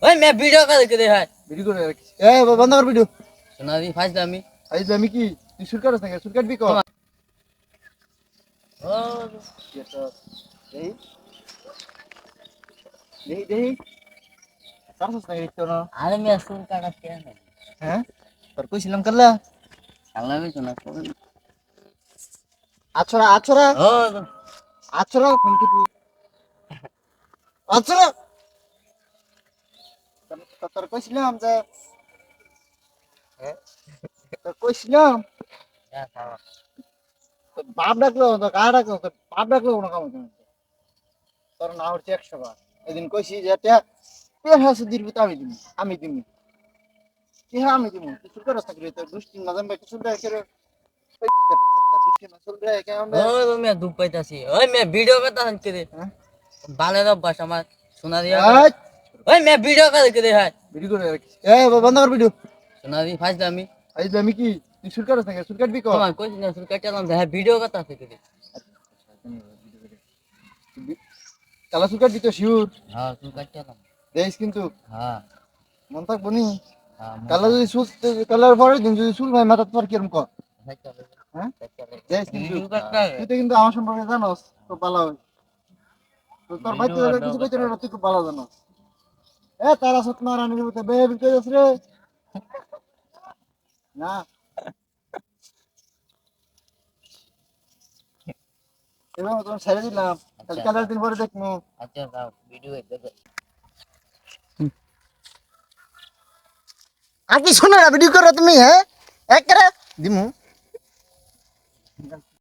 ওই মে ভিডিও করে কে দেখায় ভিডিও করে রাখিস বন্ধ কর ভিডিও শোনা দি ফাইজ আমি আমি কি তুই শুট করছ না শুট কাটবি কর ও দেই দেই দেই কারছস না একটু না আরে মে সুর কাটা কে না হ্যাঁ তোর কইছিলাম কাল্লা আল্লাহ বি শোনা আছরা আছরা ও আছরা ফোন কি আছরা তোর কইছিলাম যে হ্যাঁ তোর কইছিলাম তোর বাপ ডাকলো তো কার ডাকলো তোর বাপ ডাকলো কোনো কাম হচ্ছে না তোর না হচ্ছে 100 বার এদিন কইছি যে তে হাসু দিবি তো আমি দিমু কি হ্যাঁ আমি দিমু তুই শুট করছ না তোর দুষ্টি না জানবা কিছু দেয় করে ওই দুষ্টি না চল রে কেমন ও মে দুপ পাইতাছি ওই মে ভিডিও করতা হন কে দে হ্যাঁ বালে রব বাস আমার শোনা দিয়া ওই মে ভিডিও করে কে দেখায় ভিডিও করে রাখিস বন্ধ কর ভিডিও শোনা দি ফাইজ আমি আমি কি তুই শুট করছ না শুট কাটবি কর তোমার কইছ না সুর কাটালাম দেখা ভিডিও করতা আছে কে দে কালা শুট কাটবি তো শিওর হ্যাঁ সুর কাটালাম দেখিস কিন্তু হ্যাঁ মন থাকবো নি হ্যাঁ কালা যদি চুল কালার পরে দিন যদি চুল ভাই মাথা তোমার কিরম কর হ্যাঁ দেখিস কিন্তু তুই তো কিন্তু আমার সম্পর্কে জানোস তো ভালো হয় তো তোর ভাই তো কিছু কইতে না তুই খুব ভালো জানোস তারা সত না রানী বলতে বে বিকে যাস রে না এবার তোর ছেড়ে দিলাম তাহলে কালার দিন পরে দেখমু আচ্ছা দাও ভিডিও দেখো আর কি শোনা ভিডিও করো তুমি হ্যাঁ এক করে দিমু